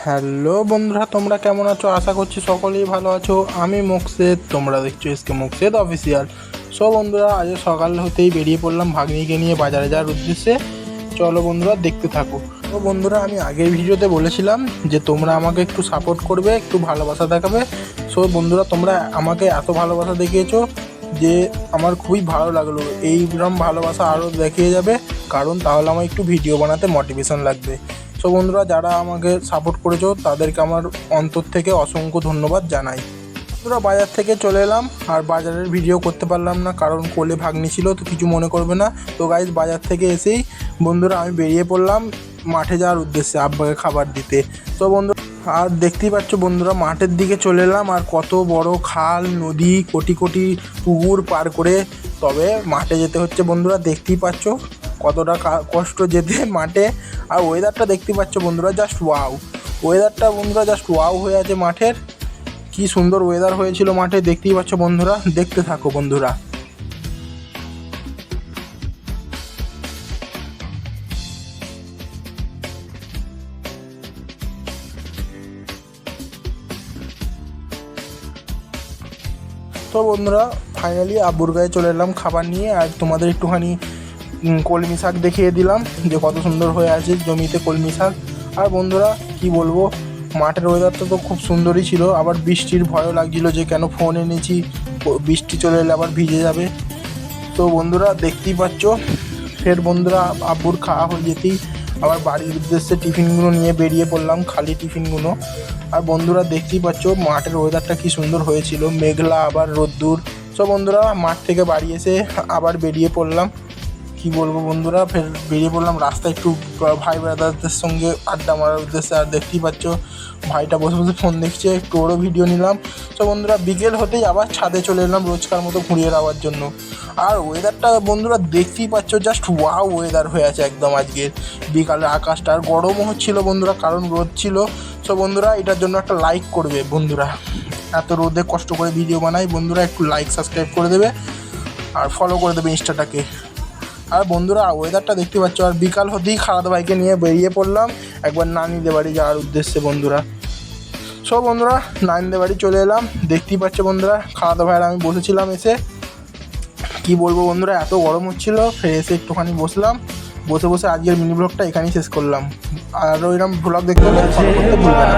Hello বন্ধুরা, তোমরা কেমন আছো? আশা করছি সকলেই ভালো আছো। আমি মোকসেদ, তোমরা দেখছো এসকে মোকসেদ অফিসিয়াল। সো বন্ধুরা, আজ সকাল হতেই বেরিয়ে পড়লাম ভাগ্নিকে নিয়ে বাজারে যাওয়ার উদ্দেশ্যে। চলো বন্ধুরা, দেখতে থাকো। তো বন্ধুরা, আমি আগের ভিডিওতে বলেছিলাম যে তোমরা আমাকে একটু সাপোর্ট করবে, একটু ভালোবাসা দেখাবে। সো বন্ধুরা, তোমরা আমাকে এত ভালোবাসা দেখিয়েছো যে আমার খুবই ভালো লাগলো। এইরকম ভালোবাসা আরও দেখিয়ে যাবে, কারণ তাহলে আমার একটু ভিডিও বানাতে মোটিভেশন লাগবে। সো বন্ধুরা, যারা আমাকে সাপোর্ট করেছো তাদেরকে আমার অন্তর থেকে অসংখ্য ধন্যবাদ জানাই। বন্ধুরা, বাজার থেকে চলে এলাম, আর বাজারের ভিডিও করতে পারলাম না কারণ কোলে ভাগ্নি ছিল, তো কিছু মনে করবে না। তো গাইজ, বাজার থেকে এসেই বন্ধুরা আমি বেরিয়ে পড়লাম মাঠে যাওয়ার উদ্দেশ্যে আব্বাকে খাবার দিতে। তো বন্ধু, আর দেখতেই পাচ্ছ বন্ধুরা, মাঠের দিকে চলে এলাম, আর কত বড় খাল, নদী, কোটি কোটি পুকুর পার করে তবে মাঠে যেতে হচ্ছে। বন্ধুরা, দেখতেই পাচ্ছ কতটা কষ্ট যেতে মাঠে। আর ওয়েদারটা দেখতে পাচ্ছ বন্ধুরা, জাস্ট ওয়াও। ওয়েদারটা বন্ধুরা জাস্ট ওয়াও হয়ে আছে মাঠের। কি সুন্দর ওয়েদার হয়েছিল মাঠে, দেখতেই পাচ্ছ বন্ধুরা। দেখতে থাকো বন্ধুরা। তো বন্ধুরা, ফাইনালি আব্বুর গায়ে চলে এলাম খাবার নিয়ে। আর তোমাদের একটুখানি কলমি শাক দেখিয়ে দিলাম যে কত সুন্দর হয়ে আছে জমিতে কলমি শাক। আর বন্ধুরা কি বলবো, মাঠের ওয়েদারটা তো খুব সুন্দরই ছিল, আবার বৃষ্টির ভয়ও লাগছিল যে কেন ফোন এনেছি, বৃষ্টি চলে এলে আবার ভিজে যাবে। তো বন্ধুরা দেখতেই পাচ্ছ, ফের বন্ধুরা আব্বুর খাওয়া হয়ে যেতেই আবার বাড়ির উদ্দেশ্যে টিফিনগুলো নিয়ে বেরিয়ে পড়লাম, খালি টিফিনগুলো। আর বন্ধুরা দেখতেই পাচ্ছ মাঠের ওয়েদারটা কি সুন্দর হয়েছিল, মেঘলা আবার রোদ্দুর। সো বন্ধুরা, মাঠ থেকে বাড়ি এসে আবার বেরিয়ে পড়লাম। কি বলবো বন্ধুরা, ফের বেরিয়ে পড়লাম রাস্তায় একটু ভাই ব্রাদারদের সঙ্গে আড্ডা মারার উদ্দেশ্যে। আর দেখতেই পাচ্ছ ভাইটা বসে বসে ফোন দেখছে, একটু ওরও ভিডিও নিলাম। তো বন্ধুরা, বিকেল হতেই আবার ছাদে চলে এলাম রোজকার মতো ঘুরিয়ে যাওয়ার জন্য। আর ওয়েদারটা বন্ধুরা দেখতেই পাচ্ছ, জাস্ট ওয়াও ওয়েদার হয়ে আছে একদম আজকের বিকালের আকাশটা। আর গরমও হচ্ছিলো বন্ধুরা, কারণ রোদ ছিল। সো বন্ধুরা, এটার জন্য একটা লাইক করবে বন্ধুরা। এত রোদে কষ্ট করে ভিডিও বানাই বন্ধুরা, একটু লাইক সাবস্ক্রাইব করে দেবে আর ফলো করে দেবে ইনস্টাটাকে। আর বন্ধুরা, ওয়েদারটা দেখতে পাচ্ছ। আর বিকাল হতেই খালাদা ভাইকে নিয়ে বেরিয়ে পড়লাম একবার নানিদের বাড়ি যাওয়ার উদ্দেশ্যে বন্ধুরা। সব বন্ধুরা, নানিদের বাড়ি চলে এলাম। দেখতেই পাচ্ছ বন্ধুরা, খালাদা ভাইয়ের আমি বসেছিলাম এসে। কি বলবো বন্ধুরা, এত গরম হচ্ছিলো, ফের এসে একটুখানি বসলাম। বসে বসে আজকের মিনি ব্লগটা এখানেই শেষ করলাম। আর ওইরকম ব্লগ দেখতে হলে ফলো করতে ভুলবেন না।